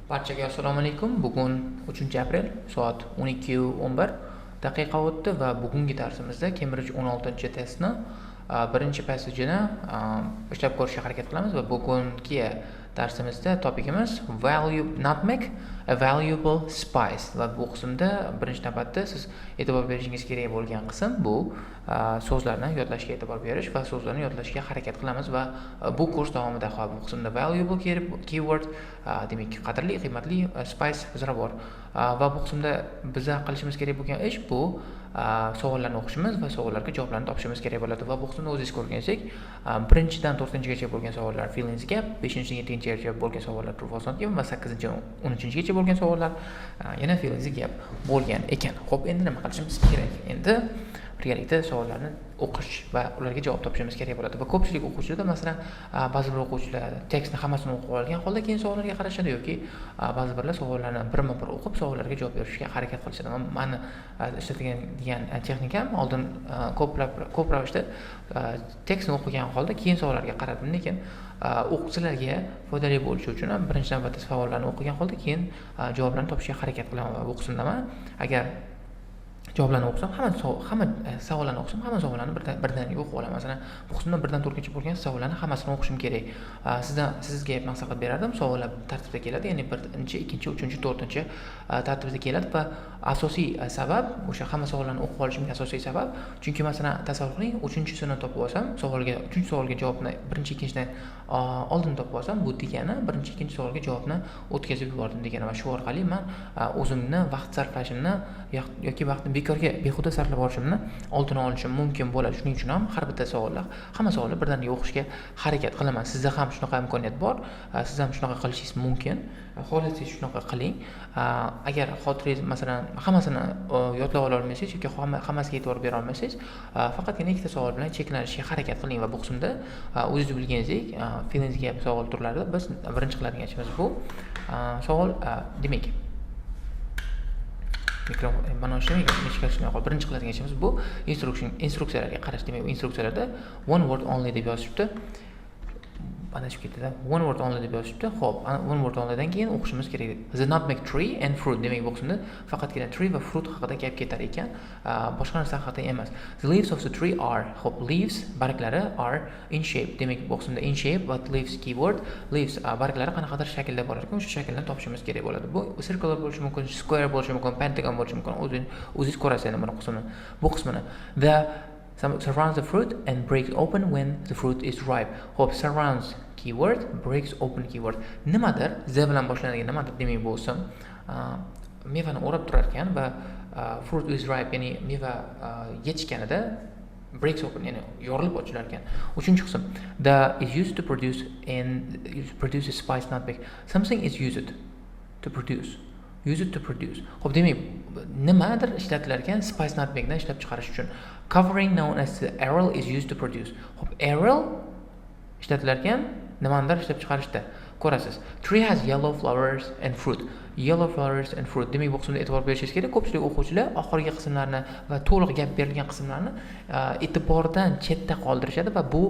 Barchaga assalomu alaykum. Bugun 3-aprel soat 12:11 daqiqa o'tdi va bugungi darsimizda Cambridge 16-testni birinchi passajini ishlab ko'rishga harakat qilamiz va bugungi darsimizda topigimiz Nutmeg, a valuable spice va bu qismda birinchi navbatda siz e'tibor berishingiz kerak bo'lgan qism bu so'zlarni yodlashga e'tibor berish va so'zlarni yodlashga harakat qilamiz va bu kurs davomida bu qismda valuable keyword demak qadrli, qiymatli, spice ziravor va bu qismda biza qilishimiz kerak bo'lgan ish bu savollarni o'qishimiz va savollarga javoblarni topishimiz kerak bo'ladi va bu qismda o'zingiz ko'rgansiz birinchidan 4-gacha bo'lgan savollar feelings gap, 5-7-gacha bo'lgan savollar true false not given va 8-13-gacha bo'lgan savollar yana feelings gap bo'lgan ekan. Xo'p, endi nima qilishimiz kerak? Endi birgalikda savollarni o'qish va ularga javob topishimiz kerak bo'ladi va ko'pchilik o'quvchilarda masalan ba'zi bir o'quvchilar tekstni hammasini o'qib olgan holda keyin savollarga qarashadi yoki ba'zi birlar savollarni birma-bir o'qib savollarga javob berishga harakat qilishadi. Mani ishlatgan texnikam oldin ko'p ravishda tekstni o'qigan holda keyin savollarga qaradim, lekin o'quvchilarga foydali bo'lishi uchun ham birinchi navbatda savollarni o'qigan holda keyin javoblarni topishga harakat qilaman va bu qismda men agar javoblarni o'qisam, hamma savollarni o'qisam, hamma savollarni birdaniga o'qib olaman. Masalan, bu qismda 1-4gacha bo'lgan savollarni hammasini o'qishim kerak. Sizga maslahat berardim, savollar tartibda keladi, ya'ni 1-chi, 2-chi, 3-chi, 4-chi tartibda keladi va asosiy sabab, o'sha hamma savollarni o'qib olishimga asosiy sabab, chunki masalan, tasavvur qiling, 3-chisini topib olsam, 3-chi savolga javobni 1-chi, 2-chidan oldin topib olsam, bu degani 1-chi, 2-chi savolga javobni o'tkazib yubordim degani va shu orqali men o'zimni vaqt sarflashimni yoki vaqtni bekorga behuda sarflab yuborishimni oldini olishim mumkin bo'ladi. Shuning uchun ham har bitta hamma savollar birdaniga o'qishga harakat qilaman. Sizda ham shunaqa imkoniyat bor, siz ham shunaqa qilishingiz mumkin. Xohlasangiz shunaqa qiling. Agar xotiringiz masalan hammasini yodlab ola olmasangiz yoki hammasiga e'tibor bera olmasangiz, faqatgina ikkita savol bilan cheklanishga harakat qiling va bu qismda o'zingiz bilganingizdek feelings gap savol turlarida biz birinchi qiladigan ishimiz bu savol demak mikrofon mana ishlayapti. Birinchi qiladigan ishimiz bu instruksiyalarga qarash. Demak, instruksiyalarda one word only deb yozishibdi. Adashib ketdi-da. One word only deb yozishibdi. Xo'p, one word only dan keyin o'qishimiz kerak. The nutmeg tree and fruit. Demak, bu qismda faqatgina tree va fruit haqida gap ketar ekan, boshqa narsa haqida emas. The leaves of the tree are. Xo'p, leaves barglari are in shape. Demak, bu qismda in shape va leaves keyword. Leaves barglari qanaqadir shaklda bo'lar ekan, o'sha shaklni topishimiz kerak bo'ladi. Bu circular bo'lishi mumkin, square bo'lishi mumkin, pentagon bo'lishi mumkin. O'zingiz ko'rasiz endi bu qismini. The surrounds the fruit and breaks open when the fruit is ripe. Xo'p, surrounds keyword, breaks open keyword. Nimadir z bilan boshlanadigan nimadir demak bu ism mevani o'rab turar ekan va fruit is ripe ya'ni meva yetishganida breaks open ya'ni yorilib ochilar ekan. 3-qism the is used to produce a spice nutmeg. Something is used to produce. Xo'p, demak nimadir ishlatilar ekan spice nutmegdan ishlab chiqarish uchun. Covering known as the aril is used to produce. Xo'p, aril ishlatilar ekan nimanidir ishlab chiqarishda. Ko'rasiz. Tree has yellow flowers and fruit. Yellow flowers and fruit. Demak, bu qismda e'tibor berishingiz kerak. Ko'pchilik o'quvchilar oxirgi qismlarni va to'liq gap berilgan qismlarni e'tibordan chetda qoldirishadi va bu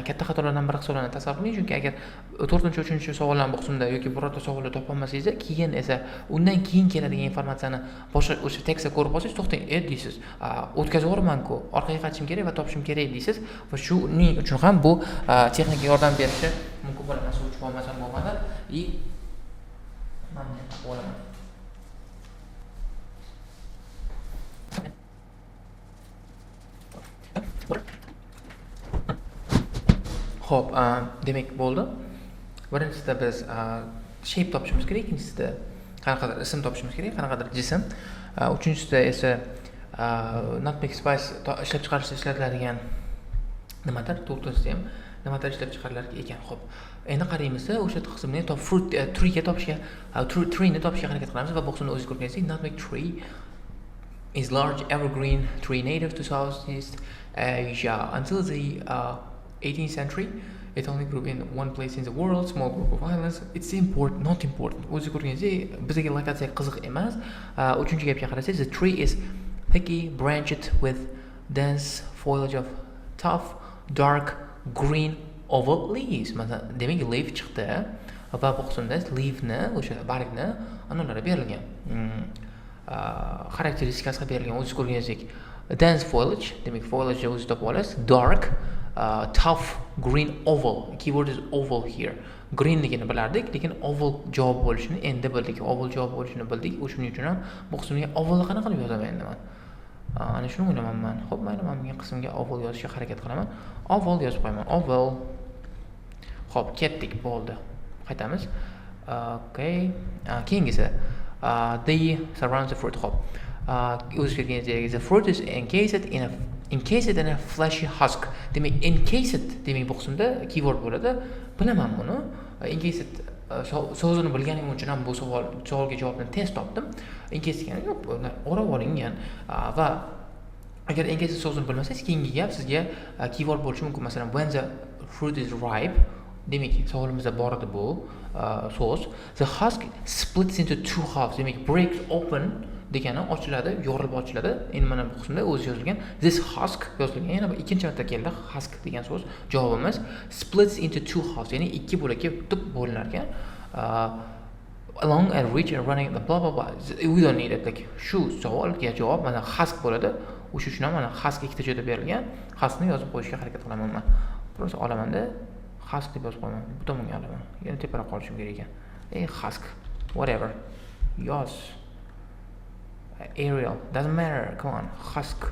katta xatolardan biri hisoblanadi. Tasavvur qiling, chunki agar 4-3 savollarni bu qismda yoki birorta savolni topa olmasangiz, keyin esa undan keyin keladigan informatsiyani boshqa o'sha tekstda ko'rib qolsangiz, to'xtang, deysiz. O'tkazib yuborman-ku, orqaga qaytishim kerak va topishim kerak deysiz va shuning uchun ham bu texnika yordam berishi mumkin bo'ladi. Suv ichib olmasam bo'lmadi. Olaman. Xo'p, demak bo'ldi. Birinchisida biz shape topishimiz kerak, ikkinchisida qanaqadir ism topishimiz kerak, qanaqadir jism. Uchinchisida esa nutmeg spice ishlab chiqarishda ishlatiladigan nimadir, to'rtinchisida ham nimadir ishlab chiqarilar ekan. Xo'p, endi qaraymiz, o'sha qismni fruit tree ni topishga harakat qilamiz va bu qismni o'zingiz ko'rganingizdek nutmeg tree is large evergreen tree native to Southeast Asia until the 18th century. It only grew in one place in the world, small group of islands. It's not important. O'zingiz ko'rganingizdek bizga lokatsiya qiziq emas. 3-gapga qarasangiz, the tree is thickly branched with dense foliage of tough dark green oval leaves. Demak, leaf chiqdi. va bu qismda leafni, o'sha bargni analari berilgan. Xarakteristikasi berilgan. O'zingiz ko'rganingizdek, dense foliage, demak foliage o'zingiz topib olasiz. Dark, tough, green, oval. Keyword is oval here. Greenligini bilardik, lekin oval javob bo'lishini endi bildik. Oval javob bo'lishini bildik. Shuning uchun ham bu qismga ovalni qanaqa qilib yozaman endi men? Ana shuni o'ylamayman. Xo'p, mayli, men bunga qismga oval yozishga harakat qilaman. Oval yozib qo'yaman. Oval. Xo'p, ketdik, bo'ldi. Qaytamiz. Okay. Keyingisi they surround the fruit. Xo'p. O'zingiz ko'rganingizdek, the fruit is encased in a fleshy husk. Demak, encased demak bu qismda keyword bo'ladi. Bilaman buni. Encased so'zini bilganim uchun ham bu savolga javobni tez topdim. Encased degani yo'q, o'rab olingan va agar encased so'zini bilmasangiz, keyingi gap sizga keyword bo'lishi mumkin. Masalan, when the fruit is ripe, demak savolimizda bor edi bu so'z. The husk splits into two halves. Demak, breaks open degani ochiladi, yorilib ochiladi. Endi mana bu qismda o'zi yozilgan. This husk yozilgan. Yana bir ikkinchi marta keldi. Husk degan so'z. Javobimiz splits into two halves, ya'ni ikki bo'lakka tutib bo'linar ekan. Along and reach and running the blah blah blah. We don't need it. Like, shu savolga javob mana husk bo'ladi. O'sha uchun ham mana husk ikkita joyda berilgan. Huskni yozib qo'yishga harakat qilaman men. Biroz olamanda husk deb yozib qo'yaman. Bu tomonga olaman. Yana teparoq qolishim kerak ekan. Husk, whatever. Yoz. Arial, doesn't matter, come on, husk.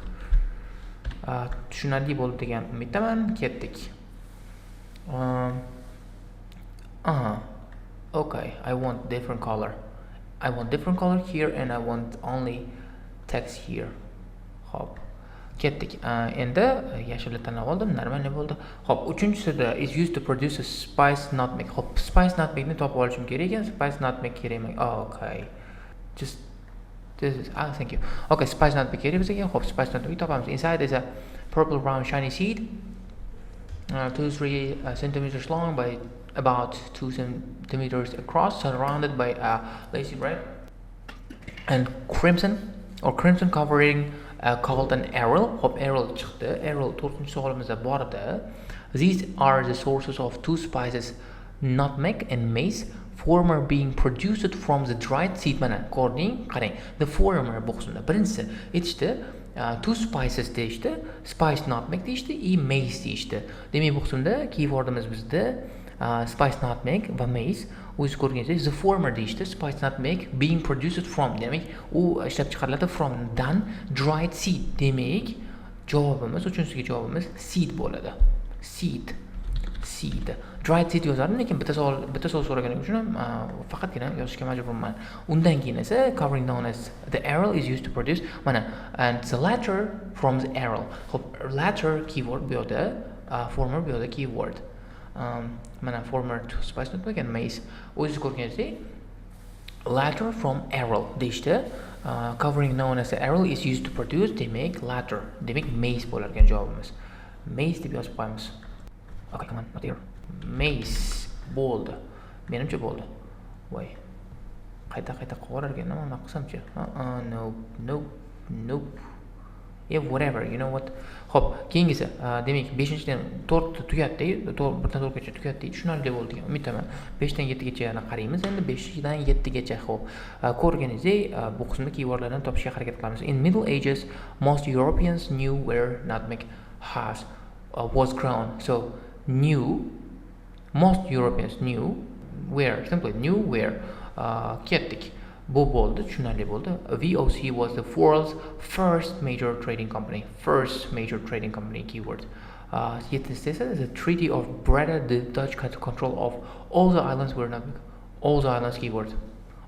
Tushunarli bo'ldi degan umiddaman. Ketdik. Okay, I want different color. I want different color here and I want only text here. Hop. Ketdik. Endi yashilni tanlab oldim, normal bo'ldi. Hop, uchinchisida is used to produce a spice nutmeg. Hop, spice nutmegni topib olishim kerak ekan. Spice nutmeg kerak emas. Okay. Just this is, thank you. Okay, spice nutmeg kerak bizga. Hop, spice nutmeg topamiz. Inside is a purple round shiny seed, 2-3 centimeters long by about 2 centimeters across, surrounded by lacy red and crimson covering called an aril. Hop, aril chiqdi. Aril 4-chi savolimizda bor edi. These are the sources of two spices, nutmeg and mace. Former being produced from the dried seed. Mana ko'rding, qarang. The former bu qismda birinchisi aytishdi, two spices deyishdi, spice nutmeg deyishdi, mace deyishdi. Demak bu qismda keywordimiz bizda spice nutmeg va mace. O'zingiz ko'rganingizdek, the former deyishdi, spice nutmeg being produced from. Demak, u ishlab chiqariladi from dan dried seed. Demak, javobimiz, uchinchisiga javobimiz seed bo'ladi. Seed. Dried seed yozardim, lekin bitta savol so'raganim uchun ham faqatgina yozishga majburman. Undan keyin esa covering known as the aril is used to produce. Mana, and the latter from the aril. Xo'p, latter keyword bu yerda, former bu yerda keyword. Mana former to spice nutmeg and mace. O'zingiz ko'rganingizdek, latter from aril deyishdi. Covering known as the aril is used to produce. Demak, latter. Demak, mace bo'lar ekan javobimiz. Mace deb yozib qo'yamiz. Okay, come on, not here. Mace bo'ldi. Menimcha bo'ldi. Voy. Qayta qo'rar ekan, nima qilsamchi? Nope. Yeah, whatever, you know what? Xo'p, keyingisi, demak 5-dan 4 tugatdi, 1dan 4gacha tugatdi. Tushunarli bo'ldi degan umiddaman. 5dan 7gacha qaraymiz endi. 5dan 7gacha. Xo'p, ko'rganingizdek, bu qismda keywordlardan topishga harakat qilamiz. In Middle Ages, most Europeans knew where nutmeg was grown. So most Europeans knew where, simply knew where. Ketdik. Bu bo'ldi, tushunarli bo'ldi. VOC was the world's first major trading company. Keyword. Yettinchisi esa the Treaty of Breda, the Dutch control of all the islands where nutmeg. All the islands keyword.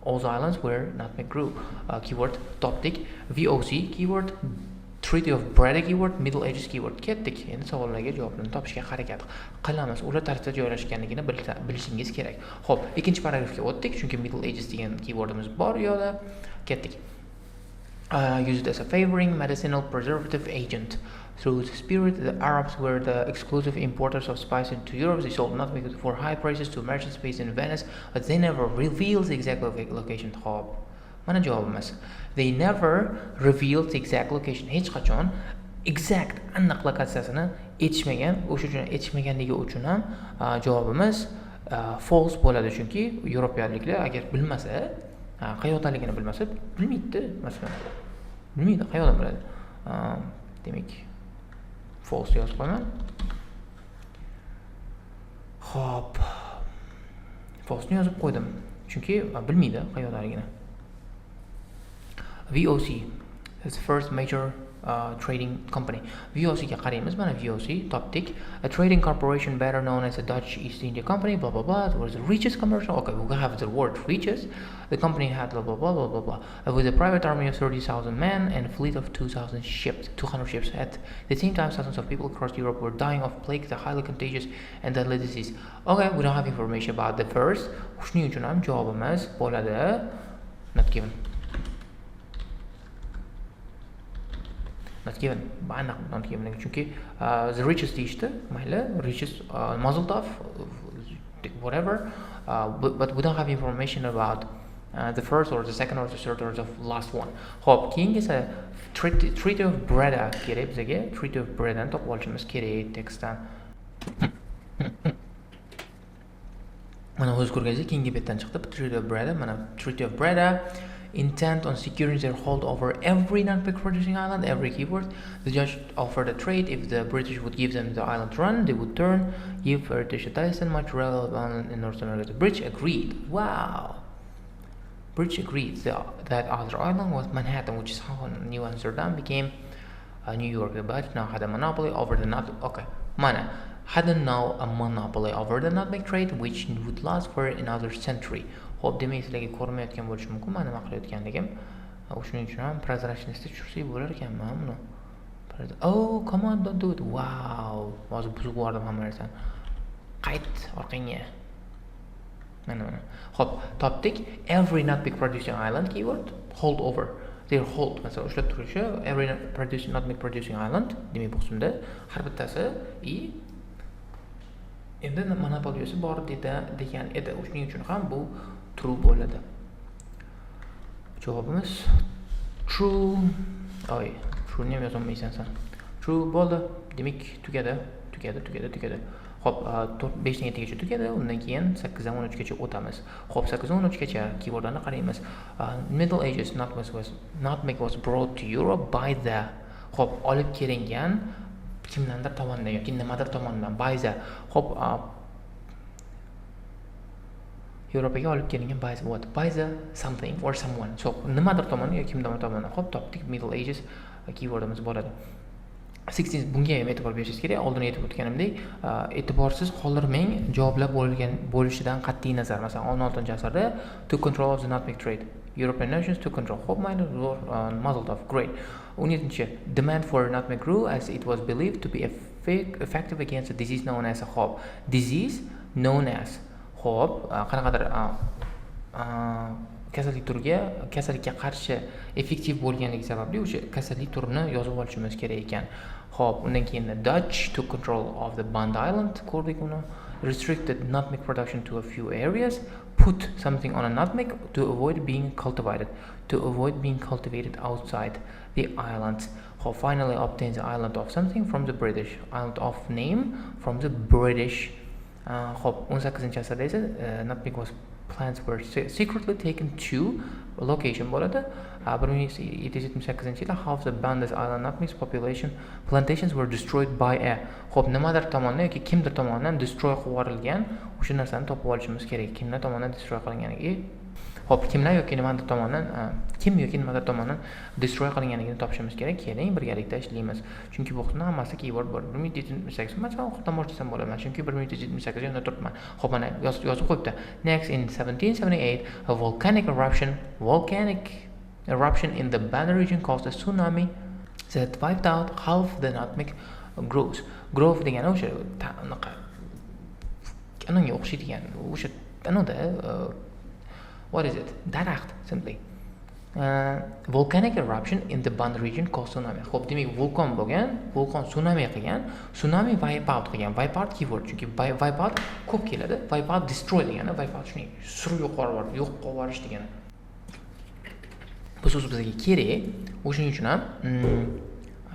All the islands where nutmeg grew. Keyword. Topdik. VOC keyword. Treaty of Breda keyword, Middle Ages keyword. Ketdik. Endi savollarga javoblarni topishga harakat qilamiz. Ular tartibda joylashganligini bilishingiz kerak. Xo'p, ikkinchi paragrafga o'tdik, chunki Middle Ages degan keywordimiz bor yo'da. Ketdik. Used as a favoring medicinal preservative agent. Through the spirit, the Arabs were the exclusive importers of spice into Europe. They sold nutmeg for high prices to merchants based in Venice, but they never revealed the exact location. Xo'p. Mana javobimiz. They never revealed the exact location. Hech qachon exact aniq lokatsiyasini aytishmagan. O'sha uchun aytishmaganligi uchun ham javobimiz false bo'ladi, chunki yevropaliklar agar bilmasa, qayerdaligini bilmasa, bilmaydi, masalan. Bilmaydi, qayerdan biladi. Demak, false yozib qo'yaman. Xo'p. False ni yozib qo'ydim, chunki bilmaydi qayerdaligini. VOC is the first major trading company. VOC ga qaraymiz. Mana VOC topdik. A trading corporation better known as a Dutch East India Company, blah blah blah. It was the richest commercial. Okay, we have the word richest. The company had blah blah blah blah blah blah. With a private army of 30,000 men and a fleet of 200 ships. At the same time, thousands of people across Europe were dying of plagues, the highly contagious and deadly disease. Okay, we don't have information about the first. Shuning uchun ham javobimiz bo'ladi not given. Not given. Not given. Chunki the richest deyishdi, mayli, richest mazel tov, whatever. But we don't have information about the first or the second or the third or the last one. Xo'p, keyingi esa Treaty of Breda kerak bizga. Treaty of Breda ni topib olishimiz kerak tekstdan. Mana o'z ko'rganingizdek keyingi betdan chiqdi. Treaty of Breda, mana Treaty of Breda. Intent on securing their hold over every nutmeg producing island, every keyword. The judge offered a trade. If the British would give them the island run, they would turn, give British a Tyson much relevant in North America. The British agreed. Wow. British agreed that other island was Manhattan, which is how New Amsterdam became New York. The Dutch now had a monopoly over the nutmeg. Okay, mana had now a monopoly over the nutmeg trade, which would last for another century. Xo'p, demak sizlarga ko'rmayotgan bo'lishi mumkin, men nima qilayotganligim. Shuning uchun ham prozrachniystni tushirsak bo'lar ekanman buni. Oh, come on, don't do it. Wow. Hozir buzib yubordim hamma narsani. Qayt orqangga. Mana. Xo'p, topdik. Every nutmeg producing island keyword hold over. Their hold. Masalan, ushlab turishi every nutmeg producing island demak bu qismda har bittasi endi monopoliyasi bor degan edi. Shuning uchun ham bu true bo'ladi. Javobimiz true. True ni ham yozolmaysan sen. True bo'ldi. Demak tugadi. Xo'p, 5 dan 7gacha tugadi. Undan keyin 8 dan 13 gacha o'tamiz. Xo'p, 8 dan 13 gacha keywordlarni qaraymiz. Middle Ages nutmeg was brought to Europe by the. Xo'p, olib kelingan kimlardir tomonidan yoki nimadir tomonidan by the. Xo'p, Yevropaga olib kelingan by what? By the something or someone. So nimadir tomonidan yoki kimdir tomonidan. Xo'p, topdik. Middle Ages keywordimiz bo'ladi. 16 bunga ham e'tibor berishingiz kerak. Oldin aytib o'tganimdek, e'tiborsiz qoldirmang javoblar bo'lishidan qat'iy nazar. Masalan, 16-asrda to control of the nutmeg trade. European nations to control. Xo'p, mayli, mazel tov. Great. 17. Demand for nutmeg grew as it was believed to be effective against a disease known as a xo'p. Disease known as xo'p, qanaqadir kasallikka qarshi effektiv bo'lganligi sababli o'sha kasallik turini yozib olishimiz kerak ekan. Xo'p, undan keyin Dutch took control of the Bond Island, ko'rdik uni. Restricted nutmeg production to a few areas, put something on a nutmeg to avoid being cultivated outside the islands. Xo'p, finally obtains the island of something from the British, island of name from the British. Xo'p, 18-asrda esa nutmeg plants were secretly taken to a location bo'ladi. 1778-yilda half the Bandas Island nutmeg plantations were destroyed by a. Xo'p, nimadir tomonidan yoki kimdir tomonidan destroy qilib yuborilgan o'sha narsani topib olishimiz kerak. Kimlar tomonidan destroy qilinganligi. Xo'p, kimlar yoki nimadir tomonidan destroy qilinganligini topishimiz kerak. Keling, birgalikda ishlaymiz. Chunki bu qismda hammasi keyword bor. 1778 masalan o'qitdan boshlasham bo'laman. Chunki 1778 yonda turibman. Xo'p, mana yozib qo'yibdi. Next in 1778 a volcanic eruption in the Banda region caused a tsunami that wiped out half the nutmeg groves. Grove degani o'sha anonga o'xshaydigan o'sha anoda what is it? Daraxt simply. Volcanic eruption in the Banda region caused tsunami. Xo'p, demak vulqon bo'lgan, vulqon tsunami qilgan, tsunami wipe out qilgan. Wipe out keyword chunki wipe out ko'p keladi. Wipe out destroy degani, wipe out shuning surib yo'q qilib yuborish degani. Bu so'z bizga kerak. O'shuning uchun ham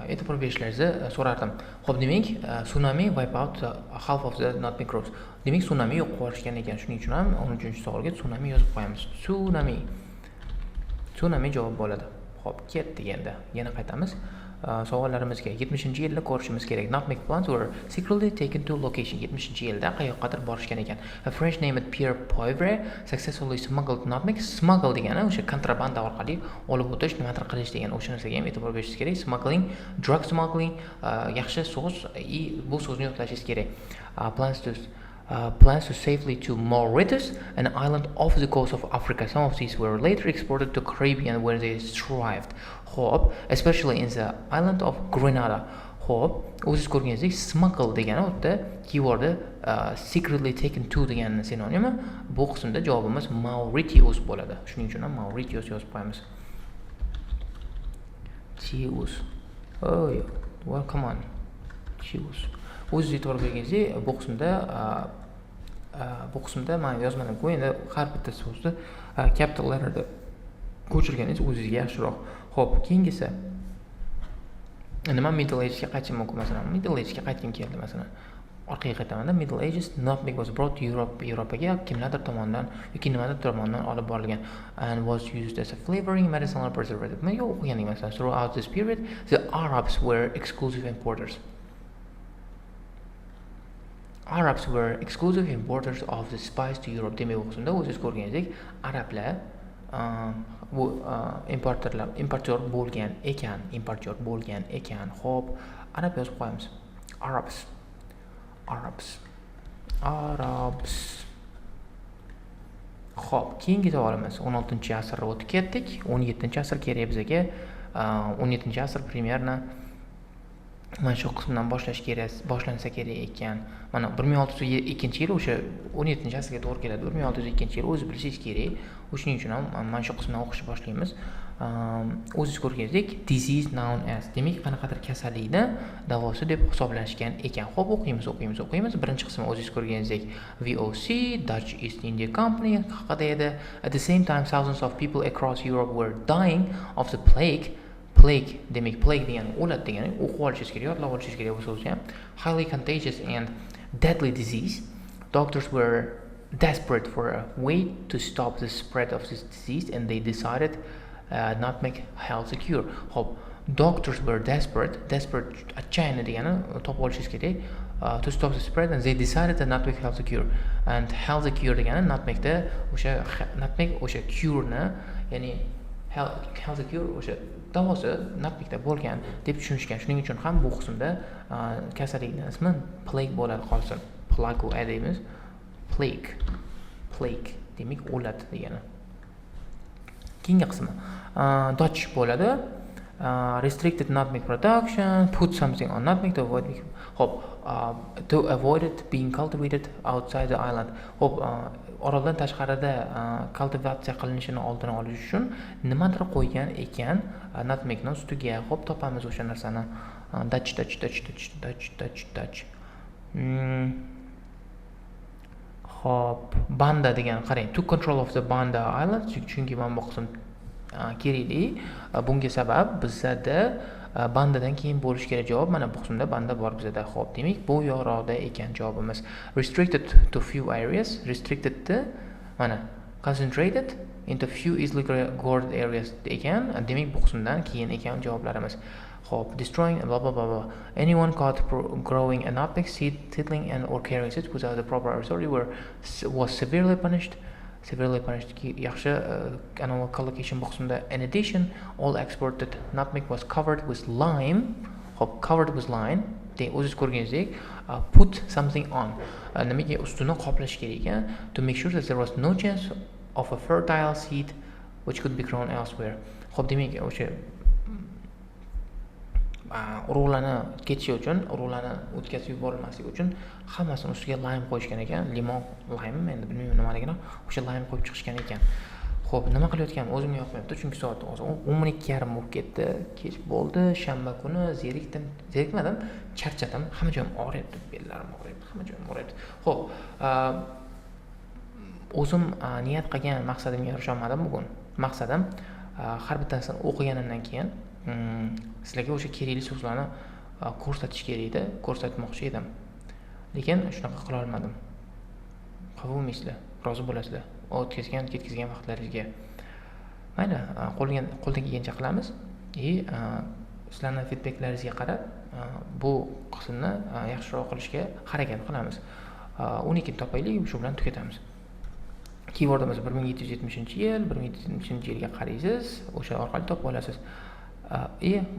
e'tibor berishlaringizni so'rardim. Xo'p, demak, tsunami wipe out half of the nutmeg crops. Demak, tsunami yo'q qilishgan ekan. Shuning uchun ham 13-savolga tsunami yozib qo'yamiz. Tsunami javob bo'ladi. Xo'p, ketdik endi. Yana qaytamiz. Savollarimizga 70-yilda ko'rishimiz kerak. Nutmeg plants were secretly taken to location. 70-yilda qayoqqadir borishgan ekan. A French named Pierre Poivre successfully smuggled nutmeg. Smuggle degani o'sha kontrabanda orqali olib o'tish, nimadir qilish degan o'sha narsaga ham e'tibor berishingiz kerak. Smuggling, drug smuggling, yaxshi so'z, bu so'zni yodlashingiz kerak. Plans to safely to Mauritius, an island off the coast of Africa. Some of these were later exported to Caribbean where they thrived. Xo'p, especially in the island of Grenada. Xo'p, o'zingiz ko'rganingizdek, smuggle degani u yerda keywordda secretly taken to degan sinonimi. Bu qismda javobimiz Mauritius bo'ladi. Shuning uchun ham Mauritius yozib qo'yamiz. Tius. Oh, well, come on. Tius. O'zingiz e'tibor berganingizdek, bu qismda men yozmadim-ku, endi har bitta so'zni kapitallarda ko'chirganingiz o'zingizga yaxshiroq. Xo'p, keyingisi. Endi men Middle Agesga qaytishim mumkin, masalan. Middle Agesga qaytgim keldi, masalan. Orqaga qaytaman-da. Middle Ages, nutmeg was brought to Europaga kimlardir tomonidan yoki nimadir tomonidan olib borilgan and was used as a flavoring, medicinal preservative. Men yo'q o'qiganim masalan. Throughout this period, the Arabs were exclusive importers. Arabs were exclusive importers of the spice to Europe. Demak, o'qisunda o'zingiz ko'rganingizdek, arablar importyor bo'lgan ekan. Xo'p, arab yozib qo'yamiz. Arabs. Xo'p, keyingi savolimiz 16-asrga o'tib ketdik. 17-asr kerak bizga. 17-asr примерно mana shu qismdan boshlansa kerak ekan. Mana 1602-yil o'sha 17-asrga to'g'ri keladi. 1602-yil o'zingiz bilishingiz kerak. Shuning uchun ham mana shu qismdan o'qishni boshlaymiz. O'zingiz ko'rganingizdek, disease known as, demak, qanaqadir kasallikni davosi deb hisoblashgan ekan. Xo'p, o'qiymiz. Birinchi qismi o'zingiz ko'rganingizdek, VOC, Dutch East India Company haqida edi. At the same time, thousands of people across Europe were dying of the plague, demak, plague degani o'lat degani, o'qib olishingiz kerak, yodlab olishingiz kerak bu so'zni ham. Highly contagious and deadly disease. Doctors were desperate for a way to stop the spread of this disease and they decided nutmeg held the cure. Xo'p, doctors were desperate, отчаянно degani topib olishingiz kerak. To stop the spread and they decided that nutmeg held the cure. And held the cure degani nutmeg o'sha cure-ni, ya'ni held the cure o'sha davosi nutmegda bo'lgan deb tushunishgan. Shuning uchun ham bu qismda kasallikning ismi plague bo'ladi qolsin. Plague deymiz. Plague demak o'lat degani. Keyingi qismi Dutch bo'ladi. Restricted nutmeg production, put something on nutmeg to avoid to avoid it being cultivated outside the island. Xo'p, oroldan tashqarida kultivatsiya qilinishini oldini olish uchun nimadir qo'ygan ekan nutmegning ustiga. Xo'p, topamiz o'sha narsani. Dutch. Xo'p, banda degan, qarang, to control of the Banda Island, chunki mana bu qism kerakli. Bunga sabab bizda bandadan keyin bo'lish kerak javob. Mana bu qismda banda bor bizda. Xo'p, demak, bu yoqda ekan javobimiz. Restricted to few areas, restricted to mana concentrated into few easily guarded areas ekan. Demak, bu qismdan keyin ekan javoblarimiz. Xo'p, destroying blah blah blah. Anyone caught growing a nutmeg seed, tiddling and or carrying it without the proper authority was severely punished. Yaxshi animal collocation bu qismda. In addition, all exported nutmeg was covered with lime. Xo'p, covered with lime. O'zingiz ko'rganingizdek, put something on. Nimaga ustini qoplash kerak ekan? To make sure that there was no chance of a fertile seed which could be grown elsewhere. Xo'p, demak, o'sha urug'larni ketishi uchun, urug'larni o'tkazib yuborilmasligi uchun hammasini ustiga lime qo'yishgan ekan. Limon, lime, endi bilmayman nimaligini, o'sha lime qo'yib chiqishgan ekan. Xo'p, nima qilayotganim o'zimga yoqmayapti, chunki soat 12:30 bo'lib ketdi. Kech bo'ldi, shanba kuni zerikmadim, charchadim, hamma joyim og'riyapti, bellarim og'riyapti, hamma joyim og'riyapti. Xo'p, o'zim niyat qilgan maqsadimga erisha olmadim bugun. Maqsadim har bittasini o'qiganimdan keyin sizlarga o'sha kerakli so'zlarni ko'rsatish kerak edi, ko'rsatmoqchi edim. Lekin shunaqa qila olmadim. Xafa bo'lmaysizlar, rozi bo'lasizlar. Ketkizgan vaqtlaringizga. Mayli, qo'ldan kelgancha qilamiz. Sizlarning feedbacklaringizga qarab, bu qismni yaxshiroq qilishga harakat qilamiz. 12 topaylik, shu bilan tugatamiz. Keywordimiz 1770-yil, 1770-yilga qaraysiz, o'sha orqali topib olasiz.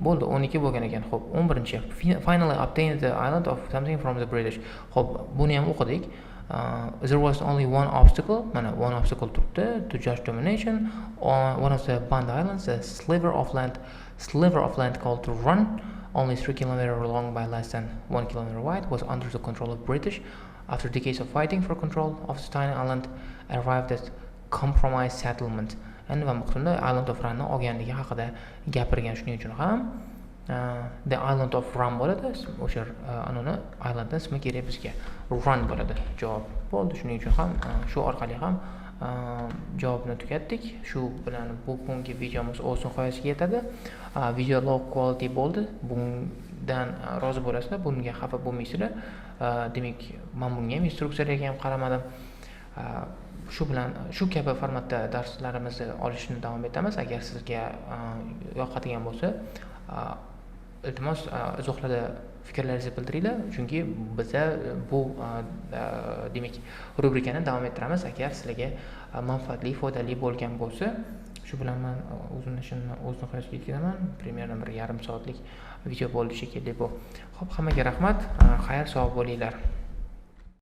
Bo'ldi, 12 bo'lgan ekan. Xo'p, 11-chi. Finally obtained the island of something from the British. Xo'p, buni ham o'qidik. There was only one obstacle, mana one obstacle turibdi, to Dutch domination on one of the Band Islands, a sliver of land called to Run, only 3 km long by less than 1 km wide, was under the control of British. After decades of fighting for control of this tiny island, arrived at compromise settlement. Endi va muqsimda Island of Runni olganligi haqida gapirgan. Shuning uchun ham The Island of Run bo'ladi. O'sha anoni islanddan ismi kerak bizga. Run bo'ladi. Javob bo'ldi. Shuning uchun ham shu orqali ham javobni tugatdik. Shu bilan bugungi videomiz o'z nihoyasiga yetadi. Video low quality bo'ldi. Bundan rozi bo'lasizlar, bunga xafa bo'lmaysizlar. Demak, men bunga ham instruksiyalarga ham qaramadim. Shu kabi formatda darslarimizni olishni davom etamiz. Agar sizga yoqadigan bo'lsa, iltimos izohlarda fikrlaringizni bildiringlar, chunki biza bu demak rubrikani davom ettiramiz. Agar sizlarga manfaatli, foydali bo'lgan bo'lsa, shu bilan men o'zimni ishimni o'z nihoyasiga yetkazaman. Примерно 1,5 soatlik video bo'ldi shekilli bu. Xo'p, hammaga rahmat, xayr, sog' bo'linglar.